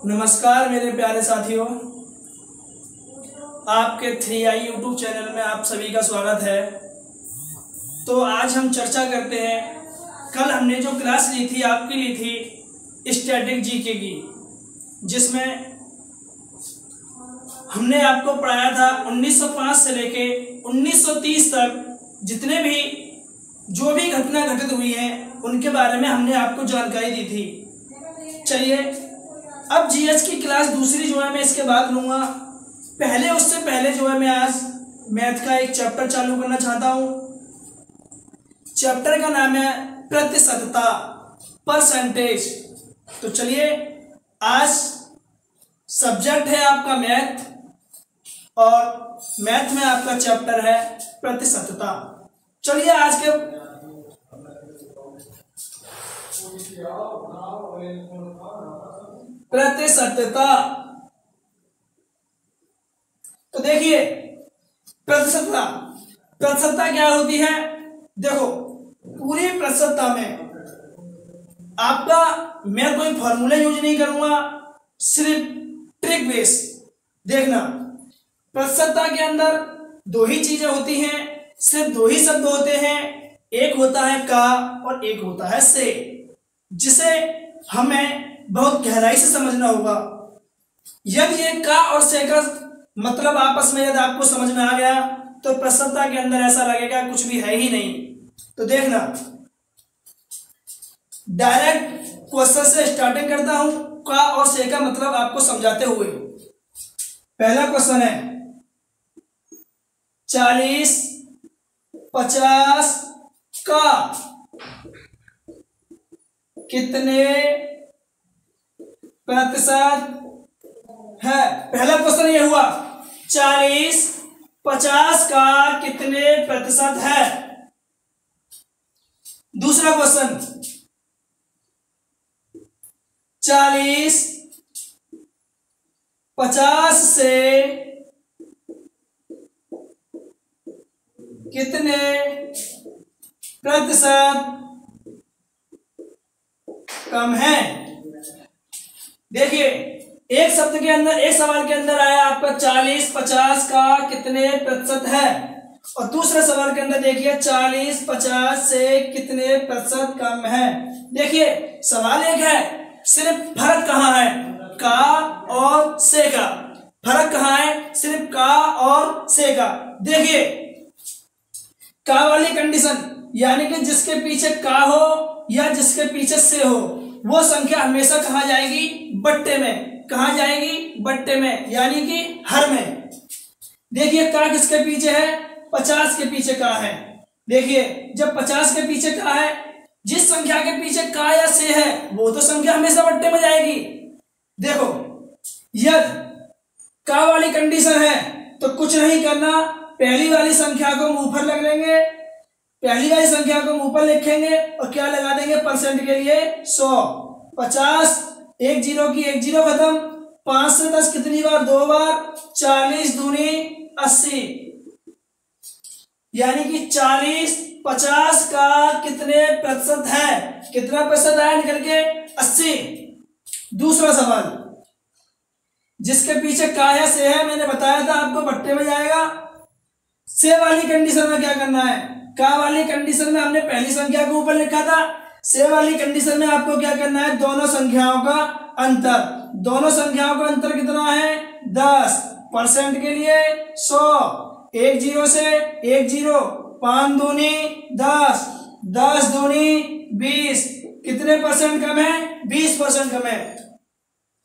नमस्कार मेरे प्यारे साथियों, आपके 3i यूट्यूब चैनल में आप सभी का स्वागत है। तो आज हम चर्चा करते हैं, कल हमने जो क्लास ली थी आपकी ली थी स्टैटिक जीके की, जिसमें हमने आपको पढ़ाया था 1905 से लेके 1930 तक जितने भी जो भी घटना घटित हुई हैं उनके बारे में हमने आपको जानकारी दी थी। चलिए अब जीएस की क्लास दूसरी जो है मैं इसके बाद लूँगा। उससे पहले जो है मैं आज मैथ का एक चैप्टर चालू करना चाहता हूँ। चैप्टर का नाम है प्रतिशतता, परसेंटेज। तो चलिए आज सब्जेक्ट है आपका मैथ और मैथ में आपका चैप्टर है प्रतिशतता। चलिए आज के प्रतिशतता, तो देखिए प्रतिशतता प्रतिशतता क्या होती है। देखो पूरी प्रतिशतता में आपका मैं कोई फॉर्मूला यूज नहीं करूंगा, सिर्फ ट्रिक बेस देखना। प्रतिशतता के अंदर दो ही चीजें होती हैं, सिर्फ दो ही शब्द होते हैं, एक होता है का और एक होता है से, जिसे हमें बहुत गहराई से समझना होगा। यदि ये का और से का मतलब आपस में यदि आपको समझ में आ गया तो प्रतिशतता के अंदर ऐसा लगेगा कुछ भी है ही नहीं। तो देखना, डायरेक्ट क्वेश्चन से स्टार्टिंग करता हूं, का और से का मतलब आपको समझाते हुए। पहला क्वेश्चन है 40 50 का कितने प्रतिशत है। पहला क्वेश्चन ये हुआ 40 50 का कितने प्रतिशत है। दूसरा क्वेश्चन 40 50 से कितने प्रतिशत कम है। देखिए एक शब्द के अंदर, एक सवाल के अंदर आया आपका 40 50 का कितने प्रतिशत है, और दूसरे सवाल के अंदर देखिए 40 50 से कितने प्रतिशत कम है। देखिए सवाल एक है, सिर्फ फर्क कहां है, का और से का। फर्क कहां है, सिर्फ का और से का। देखिए का वाली कंडीशन यानी कि जिसके पीछे का हो या जिसके पीछे से हो, वो संख्या हमेशा कहां जाएगी, बट्टे में। कहां जाएगी, बट्टे में, यानी कि हर में। देखिए का किसके पीछे है, 50 के पीछे का है। देखिए जब 50 के पीछे का है, जिस संख्या के पीछे का या से है वो तो संख्या हमेशा बट्टे में जाएगी। देखो यदि का वाली कंडीशन है तो कुछ नहीं करना, पहली वाली संख्या को हम ऊपर लग लेंगे, पहली वाली संख्या को हम ऊपर लिखेंगे और क्या लगा देंगे परसेंट के लिए 100। 50 एक जीरो की एक जीरो खत्म, 5 से 10 कितनी बार, 2 बार, 40 दूनी 80, यानी कि 40 50 का कितने प्रतिशत है, कितना प्रतिशत आया निकल के 80। दूसरा सवाल जिसके पीछे का या से है, मैंने बताया था आपको बट्टे में जाएगा। से वाली कंडीशन में क्या करना है, का वाली कंडीशन में हमने पहली संख्या को ऊपर लिखा था, से वाली कंडीशन में आपको क्या करना है, दोनों संख्याओं का अंतर। दोनों संख्याओं का अंतर कितना है, 10। परसेंट के लिए 100, एक जीरो से एक जीरो, 5 दूनी 10, 10 दूनी 20, कितने परसेंट कम है, 20% कम है।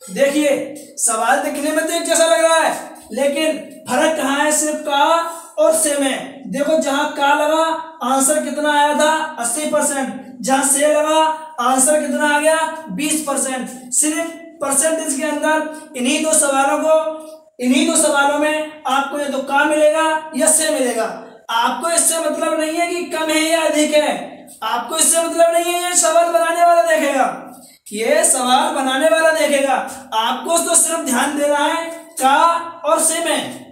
देखिए सवाल देखने में तो एक जैसा लग रहा है, लेकिन फर्क कहां है, सिर्फ का और से में। देखो जहां का लगा आंसर कितना आया था, 80%, जहां से लगा आंसर कितना आ गया, 20%। सिर्फ परसेंटेज के अंदर इन्हीं दो सवालों में आपको या तो का मिलेगा या से मिलेगा। आपको इससे मतलब नहीं है कि कम है या अधिक है, आपको इससे मतलब नहीं है, ये सवाल बनाने वाला देखेगा, ये सवाल बनाने वाला देखेगा। आपको तो सिर्फ ध्यान देना है का और से में,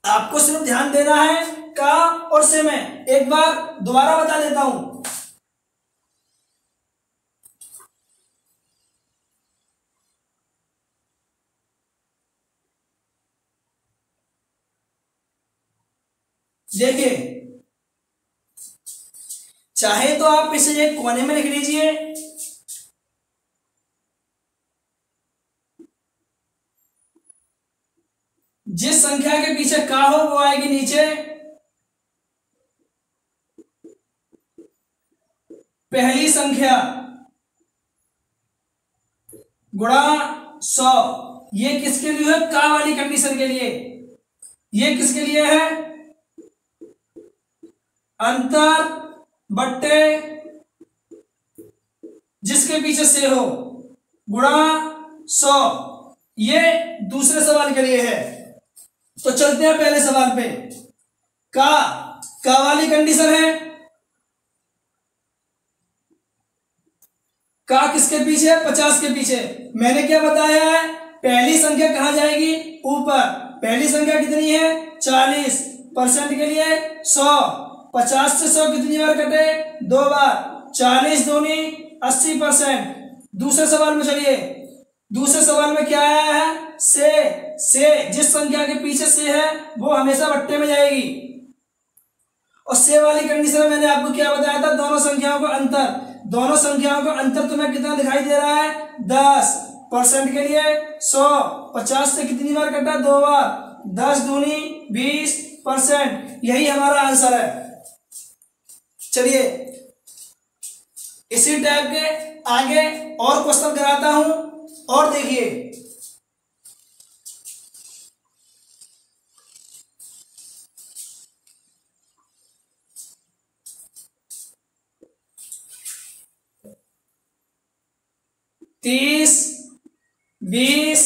आपको सिर्फ ध्यान देना है का और से में। एक बार दोबारा बता देता हूं, देखिए, चाहे तो आप इसे एक कोने में लिख लीजिए, जिस संख्या के पीछे का हो वो आएगी नीचे, पहली संख्या गुणा 100। ये किसके लिए है? का वाली कंडीशन के लिए। ये किसके लिए है? अंतर बट्टे जिसके पीछे से हो गुणा 100। ये दूसरे सवाल के लिए है। तो चलते हैं पहले सवाल पे। का वाली कंडीशन है। का किसके पीछे है? 50 के पीछे। मैंने क्या बताया है? पहली संख्या कहां जाएगी? ऊपर। पहली संख्या कितनी है? 40। परसेंट के लिए 100। 50 से 100 कितनी बार कटे? 2 बार। 40 दूनी 80%। दूसरे सवाल में चलिए। दूसरे सवाल में क्या आया है? से जिस संख्या के पीछे से है वो हमेशा बट्टे में जाएगी। और से वाली कंडीशन में मैंने आपको क्या बताया था? दोनों संख्याओं का अंतर। दोनों संख्याओं का अंतर तुम्हें कितना दिखाई दे रहा है? 10। परसेंट के लिए 100। 50 से कितनी बार कटा? 2 बार। 10 दूनी 20%। यही हमारा आंसर है। चलिए इसी टाइप के आगे और क्वेश्चन कराता हूं। और देखिए, तीस 20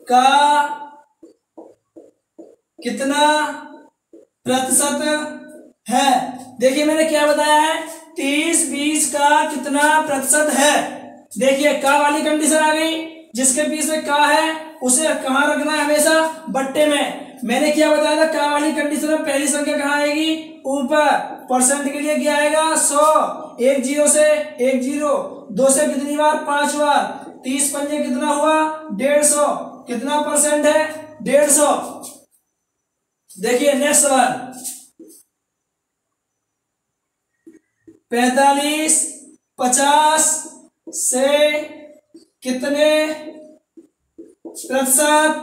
का कितना प्रतिशत है? देखिए मैंने क्या बताया है? 30 20 का कितना प्रतिशत है। देखिए का वाली कंडीशन आ गई। जिसके पीछे का है उसे कहां रखना है? हमेशा बट्टे में। मैंने क्या बताया था? का वाली कंडीशन में पहली संख्या कहां आएगी? ऊपर। परसेंट के लिए क्या आएगा? 100। 1 0 से 1 0। 2 से कितनी बार? 5 बार। 30 पंजे कितना हुआ? 150। कितना परसेंट है? 150। देखिए नेक्स्ट सवाल। 45 50 से कितने प्रतिशत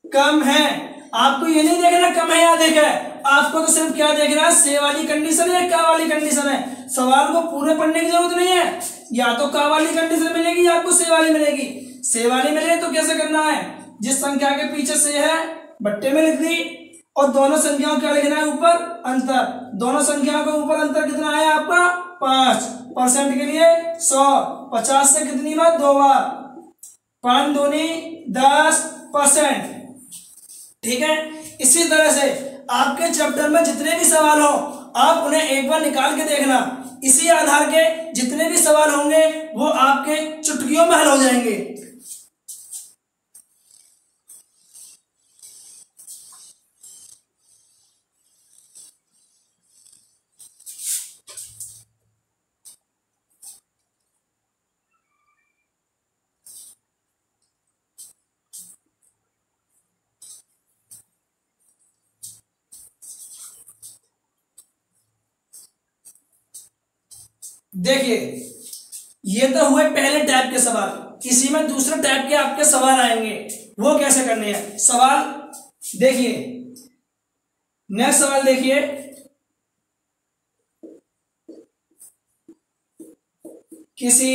कम है? आपको ये नहीं देखना कम है या अधिक है। आपको तो सिर्फ क्या देखना है? से वाली कंडीशन है या का वाली कंडीशन है। सवाल को पूरे पढ़ने की जरूरत नहीं है। या तो का वाली कंडीशन मिलेगी या आपको से वाली मिलेगी। से वाली मिले तो कैसे करना है? जिस संख्या के पीछे से है बट्टे में लिख दी। और दोनों संख्याओं क्या लिखना है? ऊपर अंतर। दोनों संख्याओं का ऊपर अंतर कितना आया आपका? 5। परसेंट के लिए 100। 50 से कितनी बार? 2 बार। 5 दूनी 10%। ठीक है। इसी तरह से आपके चैप्टर में जितने भी सवाल हो आप उन्हें एक बार निकाल के देखना। इसी आधार के जितने भी सवाल होंगे वो आपके चुटकियों में हल हो जाएंगे। देखिए ये तो हुए पहले टाइप के सवाल। इसी में दूसरे टाइप के आपके सवाल आएंगे। वो कैसे करने हैं सवाल? देखिए नेक्स्ट सवाल देखिए। किसी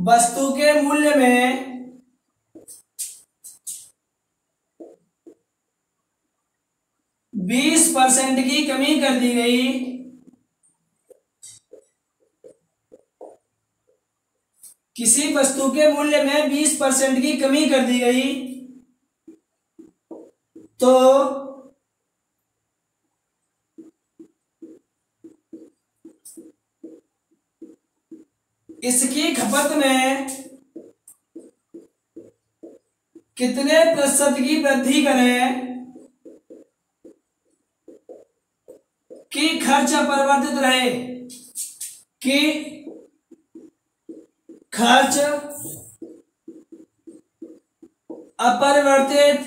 वस्तु के मूल्य में 20% की कमी कर दी गई। किसी वस्तु के मूल्य में 20% की कमी कर दी गई तो इसकी खपत में कितने प्रतिशत की वृद्धि करें कि खर्च अपरिवर्तित रहे? कि खर्च अपरिवर्तित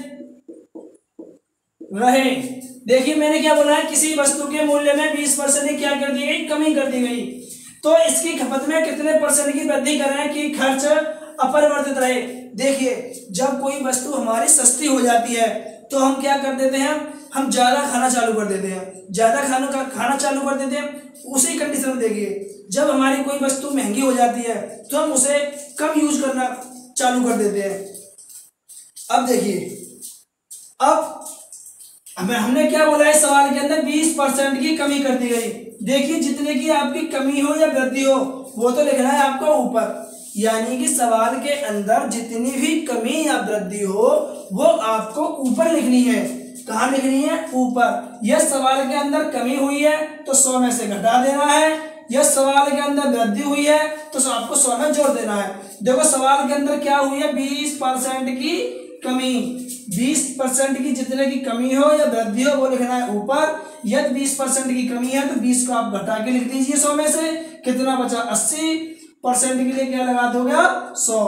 रहे। देखिए मैंने क्या बोला है, किसी वस्तु के मूल्य में 20% की क्या कर दी गई, कमी कर दी गई, तो इसकी खपत में कितने परसेंट की वृद्धि करें कि खर्च अपरिवर्तित रहे। देखिए जब कोई वस्तु हमारी सस्ती हो जाती है तो हम क्या कर देते हैं, हम ज्यादा खाना चालू कर देते हैं, ज्यादा खाना चालू कर देते हैं। उसी कंडीशन में देखिए जब हमारी कोई वस्तु महंगी हो जाती है तो हम उसे कम यूज करना चालू कर देते हैं। अब देखिए अब हमने क्या बोला है, सवाल के अंदर 20% की कमी कर दी गई। देखिए जितने की आपकी कमी हो या वृद्धि हो वो तो लिखना है आपको ऊपर, यानी कि सवाल के अंदर जितनी भी कमी या वृद्धि हो वो आपको ऊपर लिखनी है। कहाँ लिखनी है, ऊपर। यह सवाल के अंदर कमी हुई है तो 100 में से घटा देना है, यह सवाल के अंदर वृद्धि हुई है तो आपको 100 में जोड़ देना है। देखो सवाल के अंदर क्या हुई है, 20% की कमी, 20% की जितने की कमी हो या वृद्धि हो वो लिखना है ऊपर। यदि 20% की कमी है तो 20 को आप घटा के लिख दीजिए 100 में से, कितना बचा 80% के लिए क्या लगा दोगे आप 100।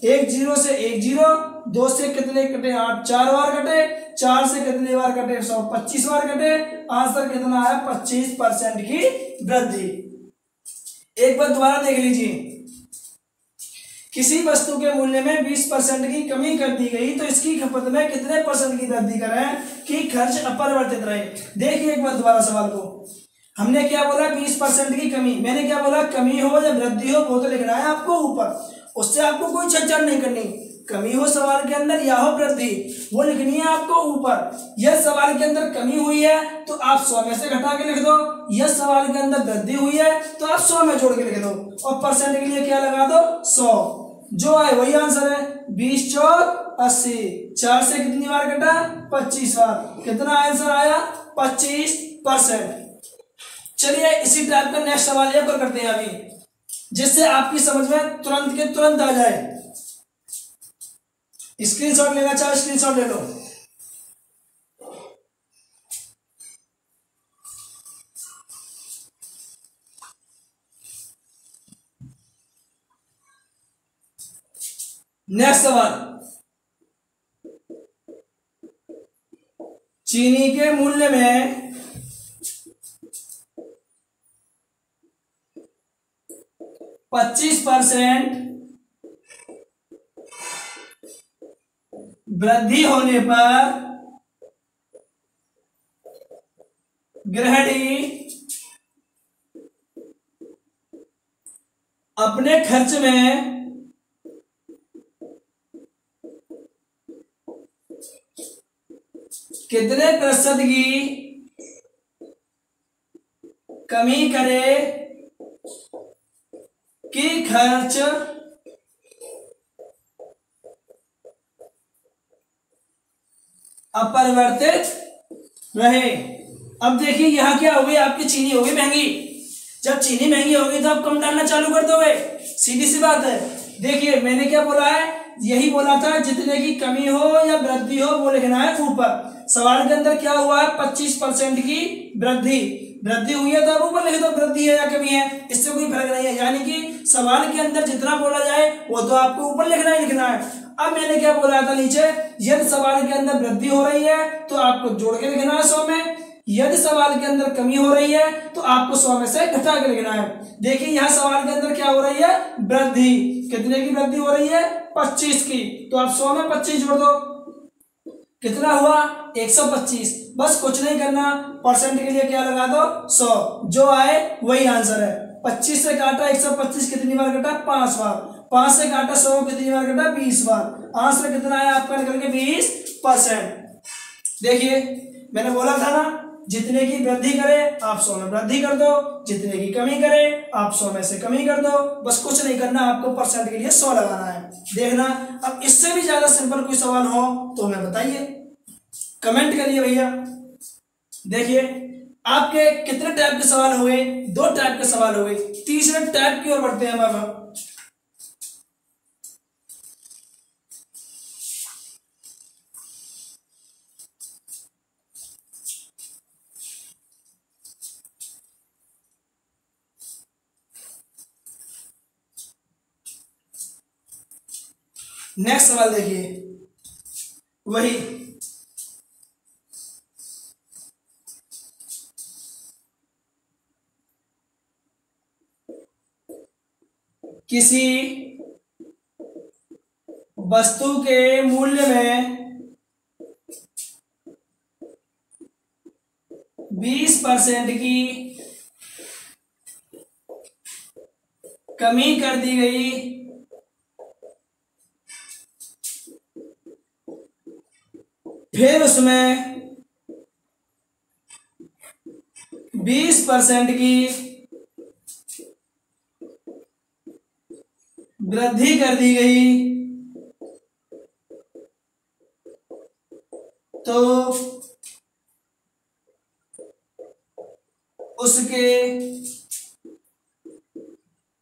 1 0 से 1 0, 2 से कितने कटे 8, 4 बार कटे, 4 से कितने बार कटे 100, 25 बार कटे। आंसर कितना आया, 25% की वृद्धि। एक बार दोबारा देख लीजिए, किसी वस्तु के मूल्य में 20% की कमी कर दी गई तो इसकी खपत में कितने परसेंट की वृद्धि करें कि खर्च अपरिवर्तित रहे। देखिए एक बार दोबारा सवाल को, हमने क्या बोला 20% की कमी, मैंने क्या बोला कमी हो या वृद्धि हो वो तो लिखना है आपको ऊपर, उससे आपको कोई छेड़छाड़ नहीं करनी। कमी हो सवाल के अंदर या हो वृद्धि वो लिखनी है आपको ऊपर। यह सवाल के अंदर कमी हुई है तो आप 100 में से घटा के लिख दो, यह सवाल के अंदर वृद्धि हुई है तो आप 100 में जोड़ के लिख दो और परसेंट के लिए क्या लगा दो 100। जो आए वही आंसर है, 20 4 80, 4 से कितनी बार कटा 25 बार, कितना आंसर आया 25%। चलिए इसी टाइप का नेक्स्ट सवाल एक और करते हैं अभी, जिससे आपकी समझ में तुरंत के तुरंत आ जाए। स्क्रीनशॉट लेना चाहे स्क्रीनशॉट ले लो। नेक्स्ट सवाल, चीनी के मूल्य में 25% वृद्धि होने पर गृहिणी अपने खर्च में कितने प्रतिशत की कमी करे कि खर्च अपरिवर्तित रहे। अब देखिए यहां क्या हो गई, आपकी चीनी हो गई महंगी। जब चीनी महंगी होगी तो आप कम डालना चालू कर दोगे, सीधी सी बात है। देखिए मैंने क्या बोला है, यही बोला था जितने की कमी हो या वृद्धि हो वो लिखना है ऊपर। सवाल के अंदर क्या हुआ है, 25% की वृद्धि हुई है तो आप ऊपर लिख दो वृद्धि है या कमी है, इससे कोई फर्क नहीं है। यानी कि सवाल के अंदर जितना बोला जाए वो तो आपको ऊपर लिखना ही लिखना है। अब मैंने क्या बोला था नीचे, यदि सवाल के अंदर वृद्धि हो रही है तो आपको जोड़ के लिखना है 100 में, यदि सवाल के अंदर कमी हो रही है तो आपको 100 में से घटा के लिखना है। देखिए यहाँ सवाल के अंदर क्या हो रही है, वृद्धि, कितने की वृद्धि हो रही है 25 की, तो आप 100 में 25 जोड़ दो, कितना हुआ 125। बस कुछ नहीं करना, परसेंट के लिए क्या लगा दो 100, जो आए वही आंसर है। 25 से काटा 125 कितनी बार कटा 5 बार, 5 से काटा 100 कितनी बार कटा 20 बार। आंसर कितना आया आपका निकल के 20%। देखिए मैंने बोला था ना, जितने की वृद्धि करे आप 100 में वृद्धि कर दो, जितने की कमी करे आप 100 में से कमी कर दो, बस कुछ नहीं करना, आपको परसेंट के लिए 100 लगाना है। देखना अब इससे भी ज्यादा सिंपल कोई सवाल हो तो हमें बताइए, कमेंट करिए भैया। देखिए आपके कितने टाइप के सवाल हुए, 2 टाइप के सवाल हुए, तीसरे टाइप की ओर बढ़ते हैं बाबा। नेक्स्ट सवाल देखिए, वही किसी वस्तु के मूल्य में 20% की कमी कर दी गई फिर उसमें 20% की वृद्धि कर दी गई तो उसके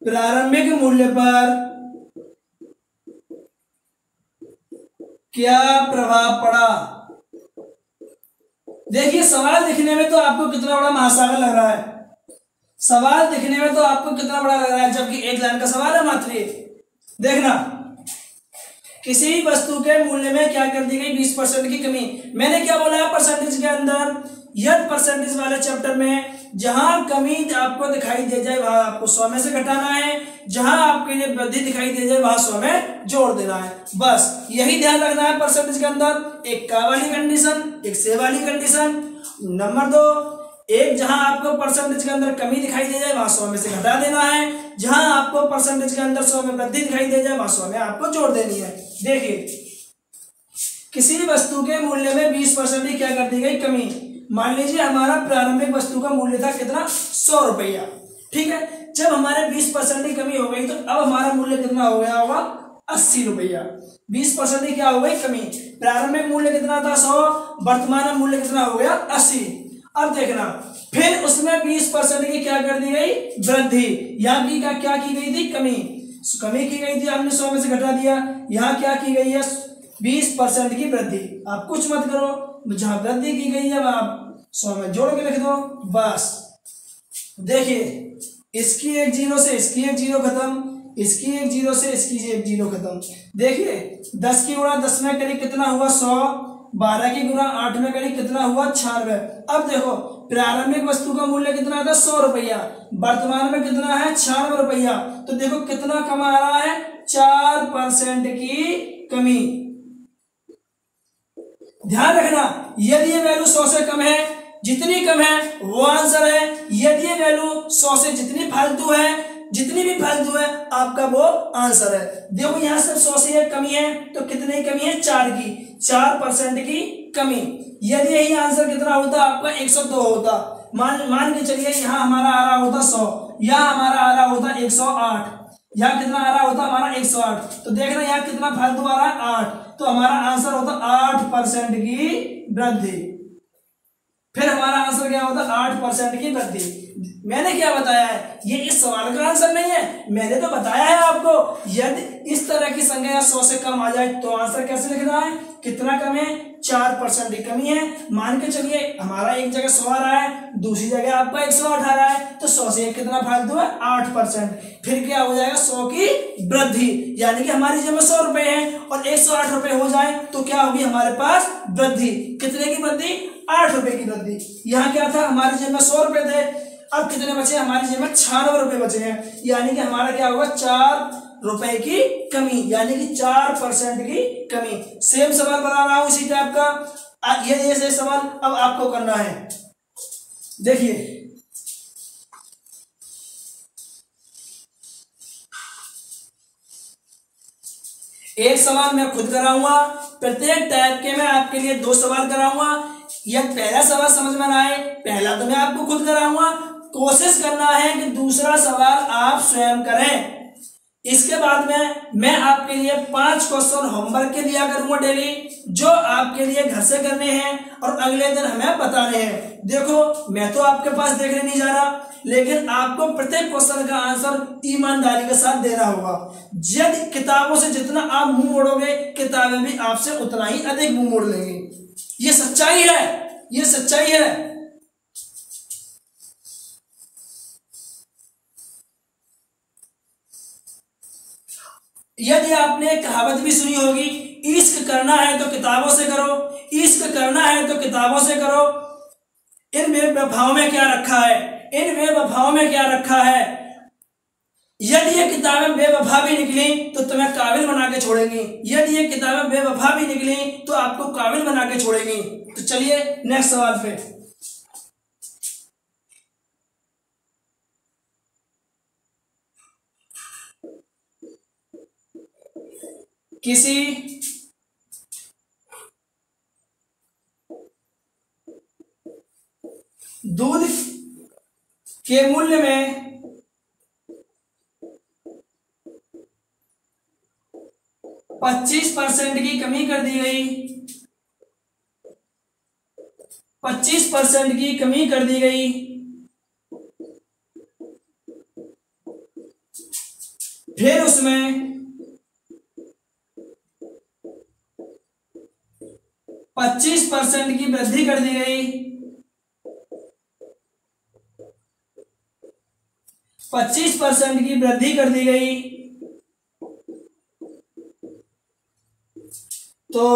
प्रारंभिक मूल्य पर क्या प्रभाव पड़ा। देखिए सवाल दिखने में तो आपको कितना बड़ा महासागर लग रहा है, सवाल दिखने में तो आपको कितना बड़ा लग रहा है, जबकि एक लाइन का सवाल है मात्र। देखना, किसी वस्तु के मूल्य में क्या कर दी गई 20% की कमी। मैंने क्या बोला है परसेंटेज के अंदर, यदि परसेंटेज वाले चैप्टर में जहां कमी आपको दिखाई दे जाए वहां आपको 100 में से घटाना है, जहां आपके लिए वृद्धि दिखाई दे जाए वहां 100 में जोड़ देना है। बस यही ध्यान रखना है परसेंटेज के अंदर। एक का वाली कंडीशन, एक से वाली कंडीशन। नंबर 2, एक जहां आपको परसेंटेज के अंदर कमी दिखाई दे जाए वहां 100 में से घटा देना है, जहां आपको परसेंटेज के अंदर 100 में वृद्धि दिखाई दे जाए वहां 100 में आपको जोड़ देनी है। देखिए किसी वस्तु के मूल्य में 20% की क्या कर दी गई कमी। मान लीजिए हमारा प्रारंभिक वस्तु का मूल्य था कितना 100 रुपया, ठीक है। जब हमारे 20% की कमी हो गई तो अब हमारा मूल्य कितना हो गया होगा 80 रुपया। 20% की क्या हो गई कमी। प्रारंभिक मूल्य कितना था 100, वर्तमान मूल्य कितना हो गया 80। अब देखना फिर उसमें 20% की क्या कर दी गई वृद्धि, यहाँ की क्या की गई थी कमी की गई थी, हमने 100 में से घटा दिया। यहाँ क्या की गई है 20% की वृद्धि। आप कुछ मत करो, जहां वृद्धि की गई है आप 100 में जोड़ के लिख दो बस। देखिए इसकी एक जीरो से इसकी एक जीरो खत्म, इसकी एक जीरो से इसकी एक जीरो खत्म। देखिए 10 की गुणा 10 में करीब कितना हुआ 100, 12 की गुणा 8 में करीब कितना हुआ 96। अब देखो प्रारंभिक वस्तु का मूल्य कितना था 100 रुपया, वर्तमान में कितना है 96 रुपया। तो देखो कितना कम आ रहा है 4% की कमी। ध्यान रखना यदि ये वैल्यू 100 से कम है, जितनी कम है वो आंसर है। यदि ये वैल्यू 100 से जितनी फालतू है, जितनी भी फालतू है आपका वो आंसर है। देखो यहां से 100 से एक कमी है तो कितनी कमी है 4 की, 4% की कमी। यदि यही आंसर कितना होता आपका 102 होता, मान के चलिए यहाँ हमारा आ रहा होता 100, यहाँ हमारा आ रहा होता 108, यहाँ कितना आ रहा होता हमारा 108। तो देखना यहाँ कितना फालतू आ रहा है 8, तो हमारा आंसर होता 8% की वृद्धि। फिर हमारा आंसर क्या होता 8% की वृद्धि। मैंने क्या बताया है, ये इस सवाल का आंसर नहीं है, मैंने तो बताया है आपको यदि इस तरह की संख्या 100 से कम आ जाए तो आंसर कैसे लिखना है, कितना कम है 4% की कमी है। मान के चलिए हमारा एक जगह 100 आ रहा है, दूसरी जगह आपका 108 आ रहा है, तो 100 से कितना फालतू है 8%। फिर क्या हो जाएगा 100 की वृद्धि, यानी कि हमारी जेब में 100 रुपए है और 108 रुपए हो जाए तो क्या होगी हमारे पास वृद्धि। कितने की वृद्धि 8 रुपए की वृद्धि। यहाँ क्या था हमारी जेब में 100 रुपए थे, अब कितने बचे हमारी जेब में 96 रुपए बचे हैं, यानी कि हमारा क्या होगा 4 रुपए की कमी, यानी कि 4% की कमी। सेम सवाल बना रहा हूं इसी टाइप का, ये सवाल अब आपको करना है। देखिए एक सवाल मैं खुद कराऊंगा, प्रत्येक टाइप के मैं आपके लिए 2 सवाल कराऊंगा। यह पहला सवाल समझ में आए, पहला तो मैं आपको खुद कराऊंगा, कोशिश करना है कि दूसरा सवाल आप स्वयं करें। इसके बाद में मैं आपके लिए 5 क्वेश्चन होमवर्क के दिया करूंगा डेली, जो आपके लिए घर से करने हैं और अगले दिन हमें बताने हैं। देखो मैं तो आपके पास देखने नहीं जा रहा, लेकिन आपको प्रत्येक क्वेश्चन का आंसर ईमानदारी के साथ देना होगा। यदि किताबों से जितना आप मुंह मोड़ोगे, किताबें भी आपसे उतना ही अधिक मुंह मोड़ लेंगी। ये सच्चाई है, ये सच्चाई है। यदि आपने कहावत भी सुनी होगी, इश्क करना है तो किताबों से करो, इश्क करना है तो किताबों से करो। इन बेवफाओं में क्या रखा है, इन बेवफाओं में क्या रखा है। यदि ये किताबें बेवफा भी निकली तो तुम्हें काबिल बना के छोड़ेंगी, यदि ये किताबें बेवफा भी निकली तो आपको काबिल बना के छोड़ेंगी। तो चलिए नेक्स्ट सवाल पे। किसी दूध के मूल्य में 25% की कमी कर दी गई, 25% की कमी कर दी गई, फिर उसमें 25% की वृद्धि कर दी गई, 25% की वृद्धि कर दी गई, तो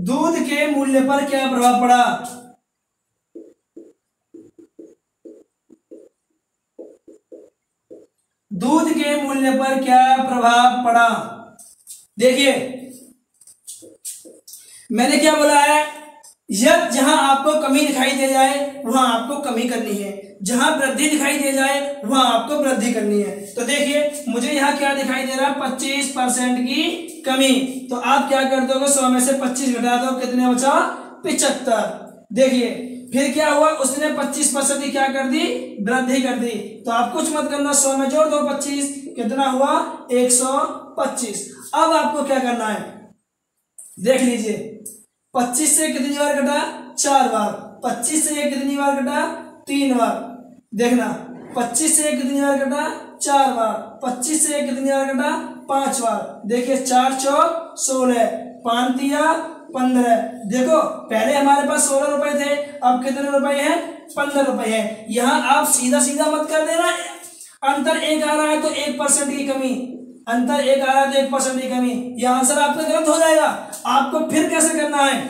दूध के मूल्य पर क्या प्रभाव पड़ा? दूध के मूल्य पर क्या प्रभाव पड़ा? देखिए मैंने क्या बोला है, यदि जहां आपको कमी दिखाई दे जाए वहां आपको कमी करनी है, जहां वृद्धि दिखाई दे जाए वहां आपको वृद्धि करनी है। तो देखिए मुझे यहाँ क्या दिखाई दे रहा है, 25% की कमी। तो आप क्या कर दोगे, 100 में से 25 घटा दो, कितने बचा? 75। देखिए फिर क्या हुआ, उसने 25% की क्या कर दी? वृद्धि कर दी। तो आप कुछ मत करना, 100 में जोड़ दो 25, कितना हुआ? 125। अब आपको क्या करना है, देख लीजिए 25 से कितनी बार कटा? 4 बार। 25 से कितनी बार कटा? 3 बार। देखना 25 से कितनी बार कटा? 4 बार। 25 से कितनी बार कटा? 5 बार। देखिए 4 चौक 16, 5 तिया 15। देखो पहले हमारे पास 16 रुपए थे, अब कितने रुपए हैं? 15 रुपए हैं। यहाँ आप सीधा सीधा मत कर देना, अंतर 1 आ रहा है तो 1% की कमी, अंतर 1 आ रहा है तो 1% की कमी, यह आंसर आपका गलत हो जाएगा। आपको फिर कैसे करना है,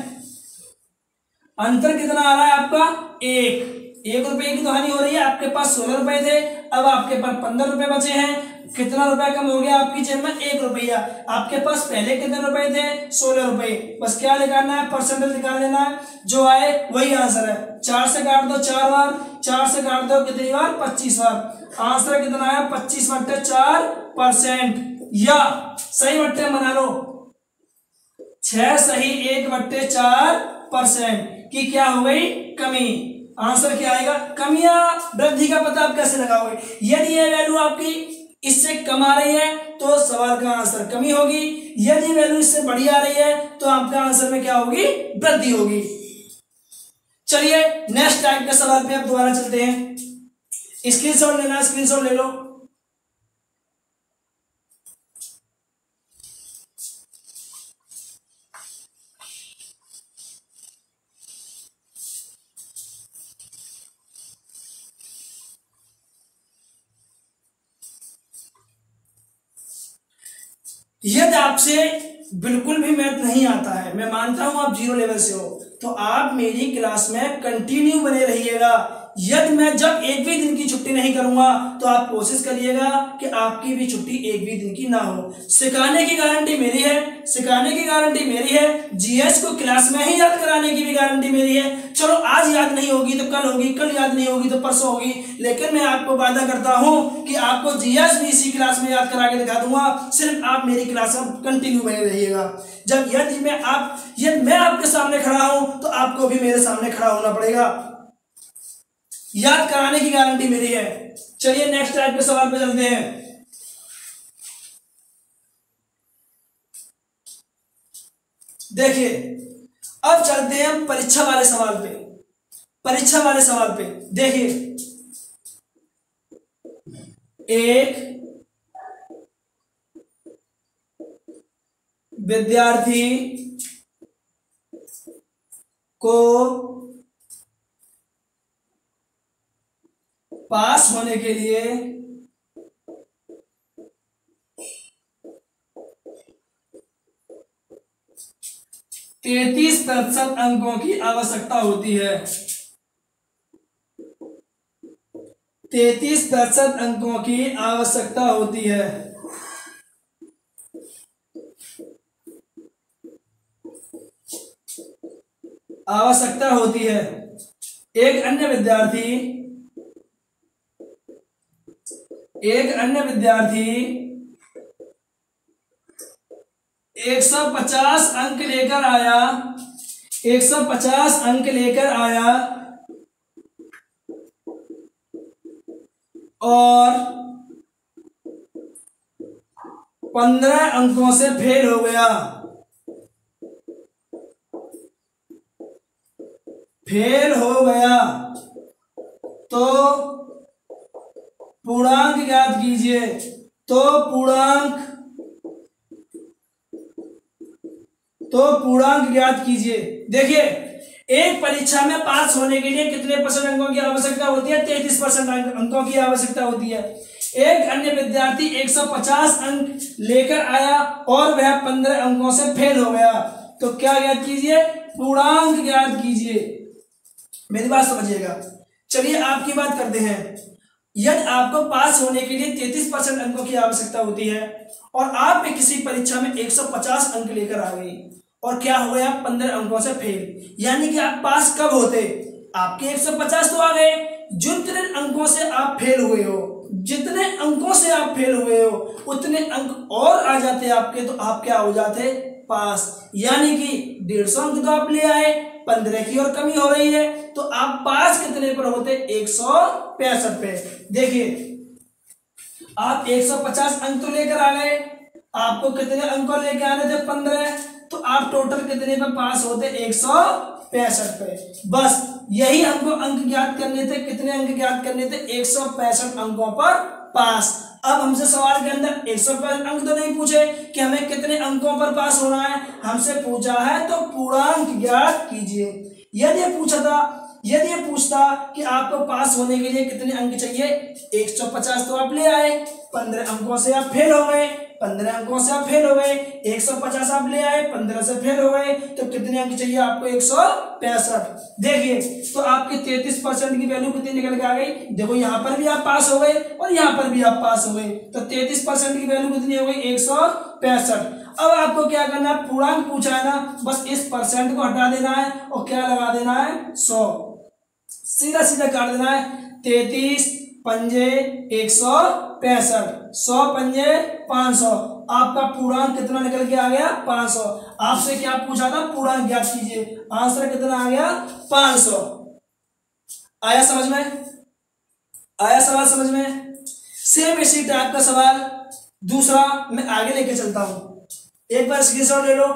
अंतर कितना आ रहा है आपका? 1 रुपए की तो हानि हो रही है, आपके पास 16 रुपए थे, अब आपके पास 15 रुपए बचे हैं। कितना रुपया कम हो गया आपकी जेब में? 1 रुपया। आपके पास पहले कितने रुपए थे? 16 रुपए। बस क्या निकालना है? परसेंटेज निकाल लेना है, जो आए वही आंसर है। 4 से काट दो 4 बार, 4 से काट दो कितनी बार? 25 बार। आंसर कितना आया? 25/4%। या सही बट्टे बना लो, 6 सही 1/4% की क्या हो गई? कमी। आंसर क्या आएगा? कमी या वृद्धि का पता आप कैसे लगाओगे? यदि ये वैल्यू आपकी इससे कम आ रही है तो सवाल का आंसर कमी होगी, यदि वैल्यू इससे बड़ी आ रही है तो आपका आंसर में क्या होगी? वृद्धि होगी। चलिए नेक्स्ट टाइप के सवाल पे अब दोबारा चलते हैं। स्क्रीनशॉट लेना, स्क्रीनशॉट ले लो। यदि आपसे बिल्कुल भी मैथ नहीं आता है, मैं मानता हूं आप 0 लेवल से हो, तो आप मेरी क्लास में कंटिन्यू बने रहिएगा। यदि मैं जब एक भी दिन की छुट्टी नहीं करूंगा तो आप कोशिश करिएगा कि आपकी भी छुट्टी एक भी दिन की ना हो। सिखाने की गारंटी मेरी है, सिखाने की गारंटी मेरी है, जीएस को क्लास में ही याद कराने की भी गारंटी मेरी है। चलो आज याद नहीं होगी तो कल होगी, कल याद नहीं होगी तो परसों होगी, लेकिन मैं आपको वादा करता हूं कि आपको जीएस भी इसी क्लास में याद करा के दिखा दूंगा। सिर्फ आप मेरी क्लास में कंटिन्यू बने रहिएगा। जब यदि मैं आपके सामने खड़ा हूं तो आपको भी मेरे सामने खड़ा होना पड़ेगा, याद कराने की गारंटी मेरी है। चलिए नेक्स्ट टाइप के सवाल पे चलते हैं। देखिए अब चलते हैं परीक्षा वाले सवाल पे, परीक्षा वाले सवाल पे। देखिए एक विद्यार्थी को पास होने के लिए 33% अंकों की आवश्यकता होती है। 33% अंकों की आवश्यकता होती है। आवश्यकता होती है। एक अन्य विद्यार्थी 150 अंक लेकर आया, 150 अंक लेकर आया और 15 अंकों से फेल हो गया। फेल हो गया तो पूर्णांक ज्ञात कीजिए। तो पूर्णांक ज्ञात कीजिए। देखिए, एक परीक्षा में पास होने के लिए कितने परसेंट अंकों की आवश्यकता होती है? 33% अंकों की आवश्यकता होती है। एक अन्य विद्यार्थी 150 अंक लेकर आया और वह 15 अंकों से फेल हो गया। तो क्या ज्ञात कीजिए? पूर्णांक ज्ञात कीजिए। मेरी बात समझिएगा। चलिए आपकी बात करते हैं। यदि आपको पास होने के लिए 33% अंकों की आवश्यकता होती है और आप में किसी परीक्षा में 150 अंक लेकर आ गए और क्या हो गया? 15 अंकों से फेल। यानी कि आप पास कब होते? आपके 150 तो आ गए, जितने अंकों से आप फेल हुए हो, जितने अंकों से आप फेल हुए हो उतने अंक और आ जाते आपके, तो आप क्या हो जाते? पास। यानी कि 150 अंक तो आप ले आए, 15 की और कमी हो रही है, तो आप पास कितने पर होते? 165 पे। देखिए, आप 150 अंक तो लेकर आ गए, आपको कितने अंक लेके आने थे? 15। तो आप टोटल कितने पे पास होते? 165 पे। बस यही हमको अंक ज्ञात करने थे। कितने अंक ज्ञात करने थे? 165 अंकों पर पास। अब हमसे सवाल के अंदर 165 अंक तो नहीं पूछे कि हमें कितने अंकों पर पास होना है, हमसे पूछा है तो पूर्णांक ज्ञात कीजिए। यदि ये पूछता कि आपको पास होने के लिए कितने अंक चाहिए, 150 तो आप ले आए, 15 अंकों से आप फेल हो गए, 15 अंकों से आप फेल हो गए, 150 आप ले आए, 15 से फेल हो गए, तो कितने अंक चाहिए आपको? 165। देखिए, तो आपके 33% की वैल्यू कितनी निकल के आ गई? देखो, यहां पर भी आप पास हो गए और यहां पर भी आप पास हो गए, तो 33% की वैल्यू कितनी हो गई? 165। अब आपको क्या करना है? पूर्णांक पूछा है ना, बस इस परसेंट को हटा देना है और क्या लगा देना है? 100। सीधा सीधा काट देना है। 33 पंजे 165, 100 पंजे 500। आपका पूर्णांक कितना निकल के आ गया? 500। आपसे क्या पूछा था? पूर्णांक ज्ञात कीजिए। आंसर कितना आ गया? 500। आया समझ में? आया सवाल समझ में? सेम इसी टाइप का सवाल दूसरा मैं आगे लेके चलता हूं। एक बार स्क्रीनशॉट ले लो।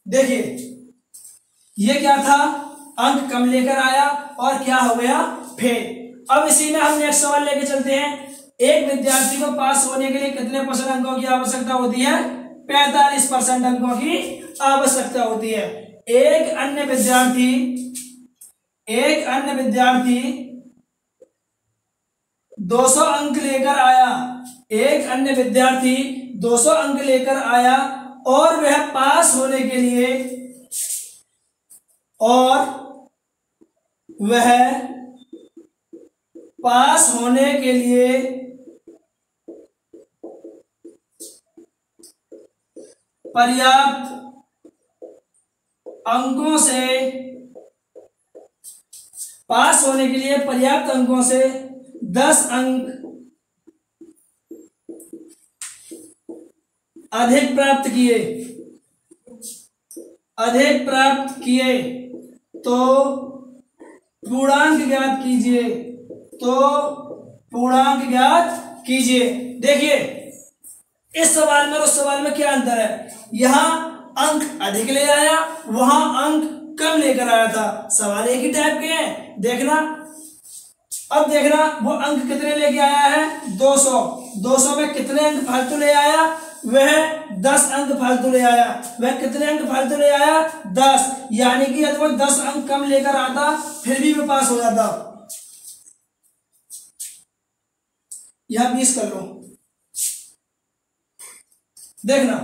देखिए, ये क्या था? अंक कम लेकर आया और क्या हो गया? फेल। अब इसी में हम नेक्स्ट सवाल लेके चलते हैं। एक विद्यार्थी को पास होने के लिए कितने परसेंट अंकों की आवश्यकता होती है? 45% अंकों की आवश्यकता होती है। एक अन्य विद्यार्थी 200 अंक लेकर आया। एक अन्य विद्यार्थी 200 अंक लेकर आया और वह पास होने के लिए 10 अंक अधिक प्राप्त किए तो पूर्णांक ज्ञात कीजिए। देखिए, इस सवाल में और उस सवाल में क्या अंतर है? यहां अंक अधिक ले आया, वहां अंक कम लेकर आया था। सवाल एक ही टाइप के हैं। देखना, अब देखना वो अंक कितने लेके आया है? 200। 200 में कितने अंक फालतू ले आया? वह 10 अंक फालतू ले आया। वह कितने अंक फालतू ले आया? 10। यानी कि यदि वो 10 अंक कम लेकर आता फिर भी वो पास हो जाता। यह 20 कर लो। देखना,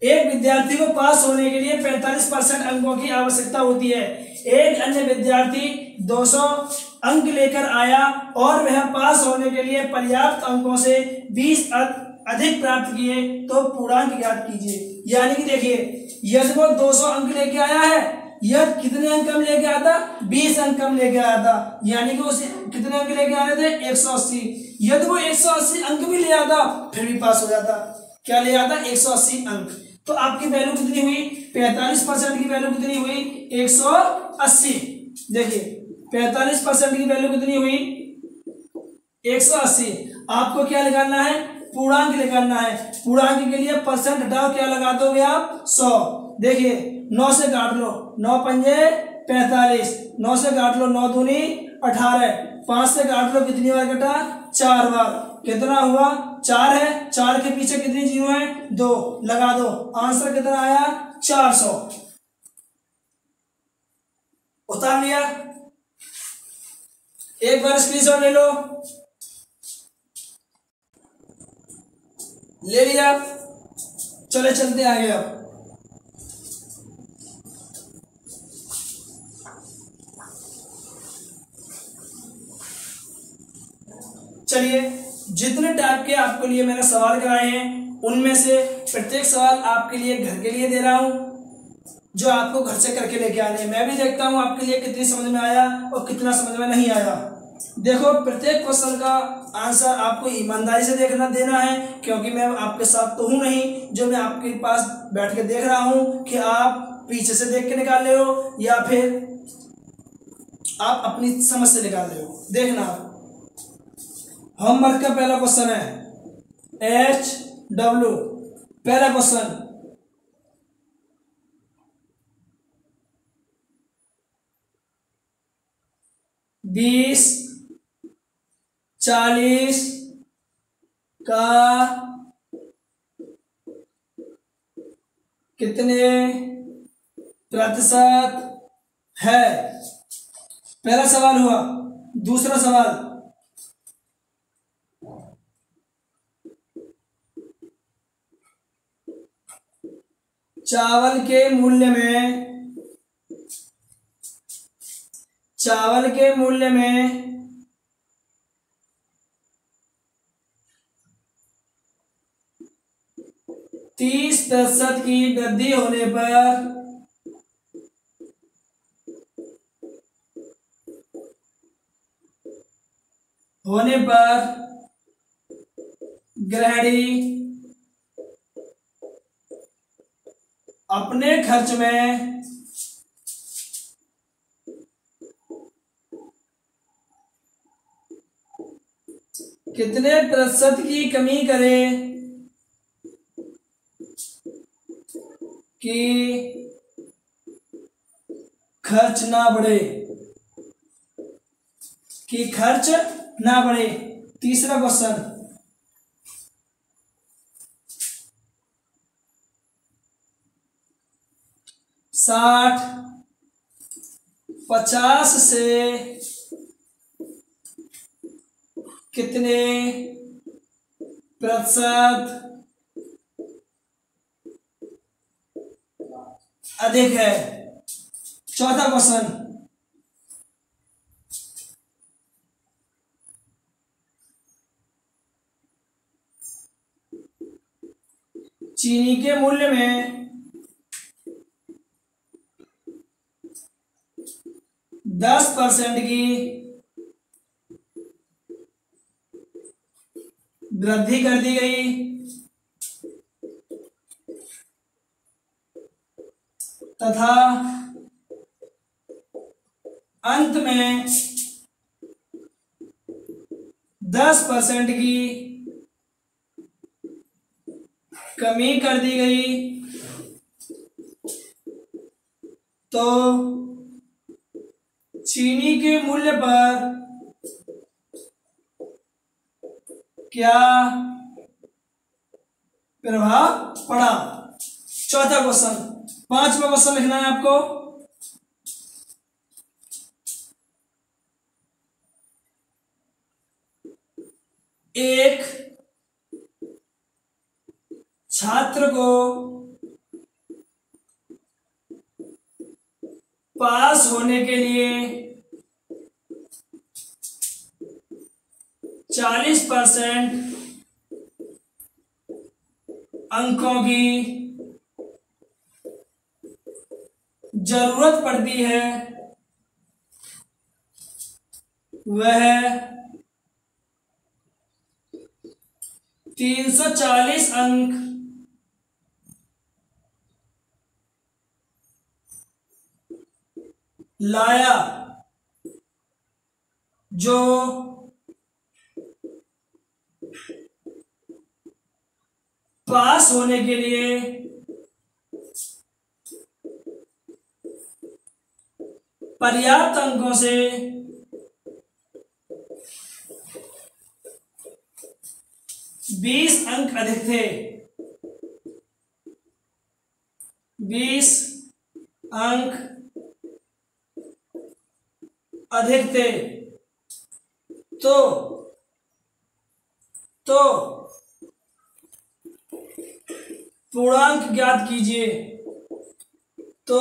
एक विद्यार्थी को पास होने के लिए 45% अंकों की आवश्यकता होती है। एक अन्य विद्यार्थी 200 अंक लेकर आया और वह पास होने के लिए पर्याप्त अंकों से 20 अधिक प्राप्त किए तो पूर्णांक ज्ञात कीजिए। यानी कि देखिए, यदि वो 200 अंक लेके आया है, यह कितने अंक कम लेके आया था? 20 अंक कम लेके आया था। यानी कि उसे कितने अंक लेके आए थे? 180। यदि वो 180 अंक भी ले आता फिर भी पास हो जाता। क्या ले आता? 180 अंक। तो आपकी वैल्यू कितनी हुई? 45% की वैल्यू कितनी हुई? 180। देखिए 45% की वैल्यू कितनी हुई? 180। आपको क्या निकालना है? पूर्णांक निकालना है। पूर्णांक के लिए परसेंट हटाओ, क्या लगा दोगे आप? 100। देखिए 9 से काट लो, 9 पंजे 45, 9 से काट लो 9 दूनी 18, 5 से काट लो, कितनी बार कटा? 4 बार। कितना हुआ? 4 है। 4 के पीछे कितनी जीरो है? 2। लगा दो, आंसर कितना आया? 400। उतार लिया? एक बार स्क्रीनशॉट ले लो। ले लिया? चले चलते आगे। अब चलिए, जितने टाइप के आपके लिए मैंने सवाल कराए हैं उनमें से प्रत्येक सवाल आपके लिए घर के लिए दे रहा हूं, जो आपको घर से करके लेके आने हैं। मैं भी देखता हूं आपके लिए कितनी समझ में आया और कितना समझ में नहीं आया। देखो, प्रत्येक क्वेश्चन का आंसर आपको ईमानदारी से देना है, क्योंकि मैं आपके साथ तो हूं नहीं जो मैं आपके पास बैठ के देख रहा हूं कि आप पीछे से देख के निकाल रहे हो या फिर आप अपनी समझ से निकाल रहे हो। देखना, होमवर्क का पहला क्वेश्चन है HW। पहला क्वेश्चन, बीस 40 का कितने प्रतिशत है? पहला सवाल हुआ। दूसरा सवाल, चावल के मूल्य में 30% की वृद्धि होने पर गृहिणी अपने खर्च में कितने प्रतिशत की कमी करे कि खर्च ना बढ़े? तीसरा क्वेश्चन, 60 50 से कितने प्रतिशत अधिक है? चौथा क्वेश्चन, चीनी के मूल्य में 10% की वृद्धि कर दी गई तथा अंत में 10% की कमी कर दी गई, तो चीनी के मूल्य पर क्या प्रभाव पड़ा? चौथा क्वेश्चन। पांचवा क्वेश्चन लिखना है आपको, एक छात्र को पास होने के लिए 40% अंकों की जरूरत पड़ती है, वह 340 अंक लाया, जो पास होने के लिए पर्याप्त अंकों से 20 अंक अधिक थे। 20 अंक अधिक थे तो पूर्णांक ज्ञात कीजिए। तो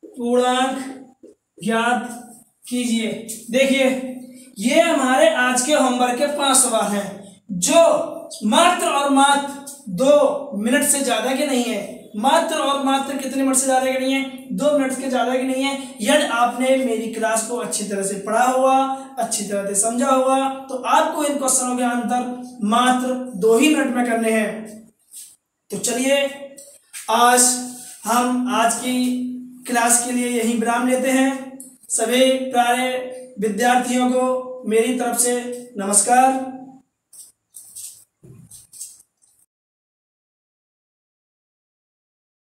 पूर्णांक ज्ञात कीजिए। देखिए, ये हमारे आज के होमवर्क के 5 सवाल हैं, जो मात्र और मात्र 2 मिनट से ज्यादा के नहीं है। मात्र और मात्र कितने मिनट से ज्यादा के नहीं है? 2 मिनट के ज्यादा के नहीं है। यदि आपने मेरी क्लास को अच्छी तरह से पढ़ा हुआ, अच्छी तरह से समझा हुआ, तो आपको इन क्वेश्चनों के आंसर मात्र 2 ही मिनट में करने हैं। तो चलिए, आज की क्लास के लिए यही विराम लेते हैं। सभी प्यारे विद्यार्थियों को मेरी तरफ से नमस्कार।